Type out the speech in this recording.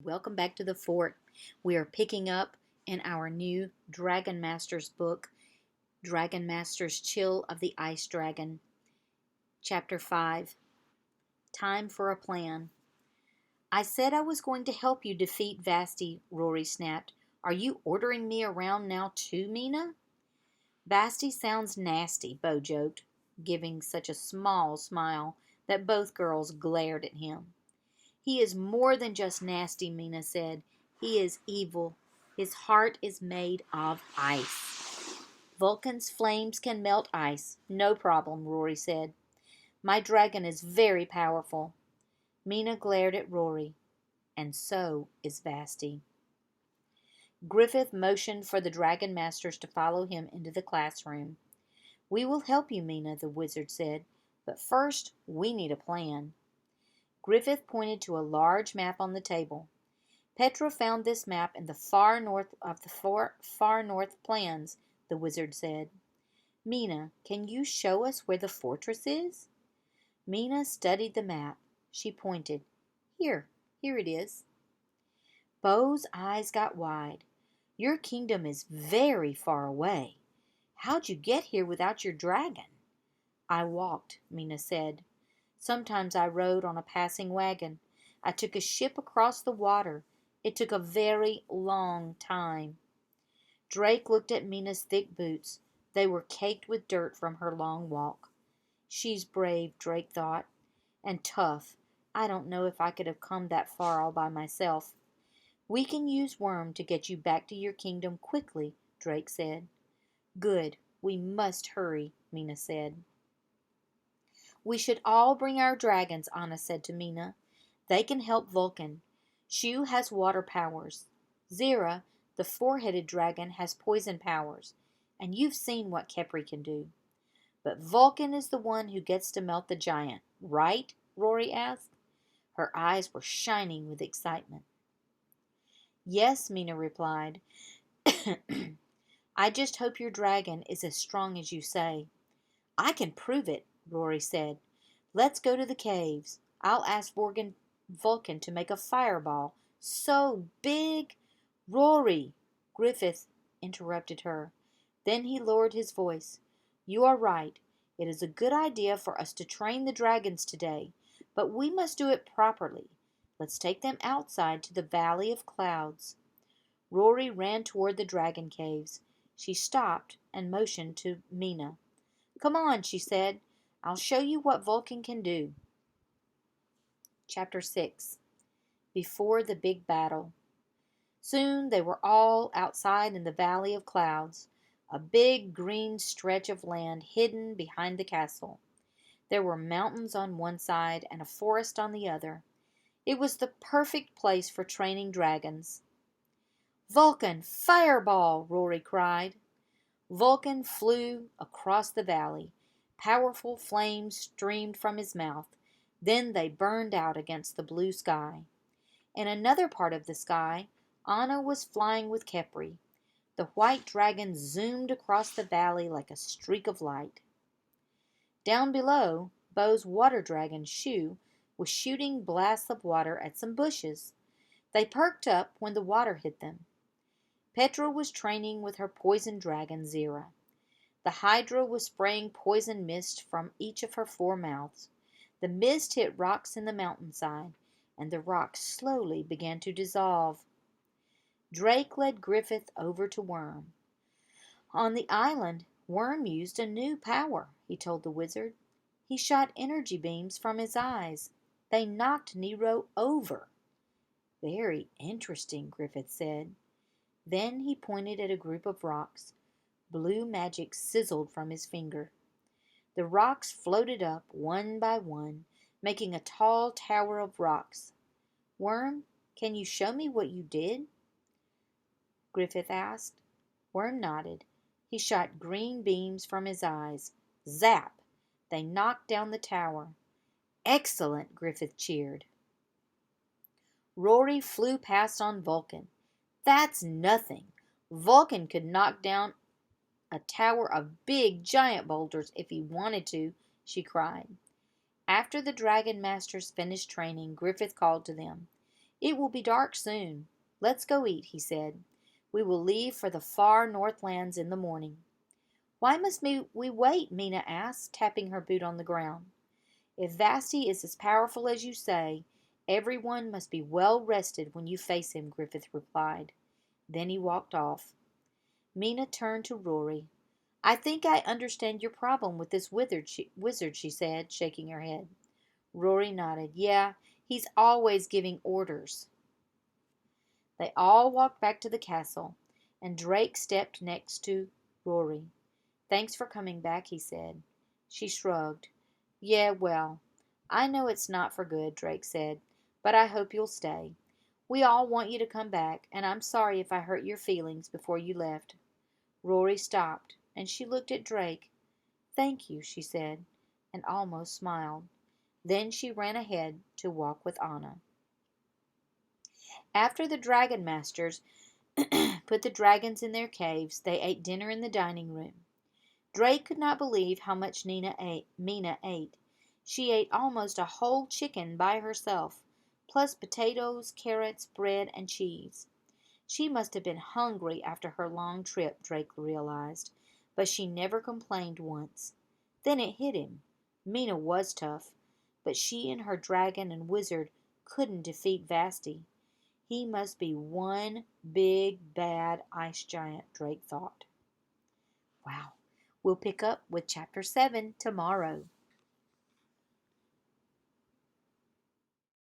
Welcome back to the fort. We are picking up in our new Dragon Masters book, Dragon Masters Chill of the Ice Dragon, Chapter 5. Time for a Plan. I said I was going to help you defeat Vasti, Rory snapped. Are you ordering me around now too, Mina? Vasti sounds nasty, Bo joked, giving such a small smile that both girls glared at him. He is more than just nasty, Mina said. He is evil. His heart is made of ice. Vulcan's flames can melt ice. No problem, Rory said. My dragon is very powerful. Mina glared at Rory. And so is Vasti. Griffith motioned for the dragon masters to follow him into the classroom. We will help you, Mina, the wizard said. But first, we need a plan. Griffith pointed to a large map on the table. Petra found this map in the far north of the far north plans, the wizard said. Mina, can you show us where the fortress is? Mina studied the map. She pointed. Here it is. Bo's eyes got wide. Your kingdom is very far away. How'd you get here without your dragon? I walked, Mina said. Sometimes I rode on a passing wagon. I took a ship across the water. It took a very long time. Drake looked at Mina's thick boots. They were caked with dirt from her long walk. She's brave, Drake thought, and tough. I don't know if I could have come that far all by myself. We can use Worm to get you back to your kingdom quickly, Drake said. Good. We must hurry, Mina said. We should all bring our dragons, Anna said to Mina. They can help Vulcan. Shu has water powers. Zira, the four-headed dragon, has poison powers. And you've seen what Kepri can do. But Vulcan is the one who gets to melt the giant, right? Rory asked. Her eyes were shining with excitement. Yes, Mina replied. I just hope your dragon is as strong as you say. I can prove it, Rory said. Let's go to the caves. I'll ask Vulcan to make a fireball so big. Rory, Griffith interrupted her. Then he lowered his voice. You are right. It is a good idea for us to train the dragons today, but we must do it properly. Let's take them outside to the Valley of Clouds. Rory ran toward the dragon caves. She stopped and motioned to Mina. Come on, she said. I'll show you what Vulcan can do. Chapter 6. Before the Big Battle. Soon they were all outside in the Valley of Clouds, a big green stretch of land hidden behind the castle. There were mountains on one side and a forest on the other. It was the perfect place for training dragons. Vulcan, fireball! Rory cried. Vulcan flew across the valley. Powerful flames streamed from his mouth. Then they burned out against the blue sky. In another part of the sky, Anna was flying with Kepri. The white dragon zoomed across the valley like a streak of light. Down below, Bo's water dragon, Shu, was shooting blasts of water at some bushes. They perked up when the water hit them. Petra was training with her poison dragon, Zira. The Hydra was spraying poison mist from each of her four mouths. The mist hit rocks in the mountainside, and the rocks slowly began to dissolve. Drake led Griffith over to Worm. On the island, Worm used a new power, he told the wizard. He shot energy beams from his eyes. They knocked Nero over. Very interesting, Griffith said. Then he pointed at a group of rocks. Blue magic sizzled from his finger. The rocks floated up one by one, making a tall tower of rocks. Worm, can you show me what you did? Griffith asked. Worm nodded. He shot green beams from his eyes. Zap! They knocked down the tower. Excellent, Griffith cheered. Rory flew past on Vulcan. That's nothing. Vulcan could knock down a tower of big giant boulders if he wanted to, she cried. After the dragon masters finished training, Griffith called to them. It will be dark soon. Let's go eat, he said. We will leave for the far Northlands in the morning. Why must we wait? Mina asked, tapping her boot on the ground. If Vasti is as powerful as you say, everyone must be well rested when you face him, Griffith replied. Then he walked off. Mina turned to Rory. I think I understand your problem with this wizard, she said, shaking her head. Rory nodded. Yeah, he's always giving orders. They all walked back to the castle, and Drake stepped next to Rory. Thanks for coming back, he said. She shrugged. Yeah, well, I know it's not for good, Drake said, but I hope you'll stay. We all want you to come back, and I'm sorry if I hurt your feelings before you left. Rory stopped, and she looked at Drake. Thank you, she said, and almost smiled. Then she ran ahead to walk with Anna. After the dragon masters put the dragons in their caves, they ate dinner in the dining room. Drake could not believe how much Mina ate. She ate almost a whole chicken by herself, plus potatoes, carrots, bread, and cheese. She must have been hungry after her long trip, Drake realized, but she never complained once. Then it hit him. Mina was tough, but she and her dragon and wizard couldn't defeat Vasti. He must be one big, bad ice giant, Drake thought. Wow. We'll pick up with Chapter 7 tomorrow.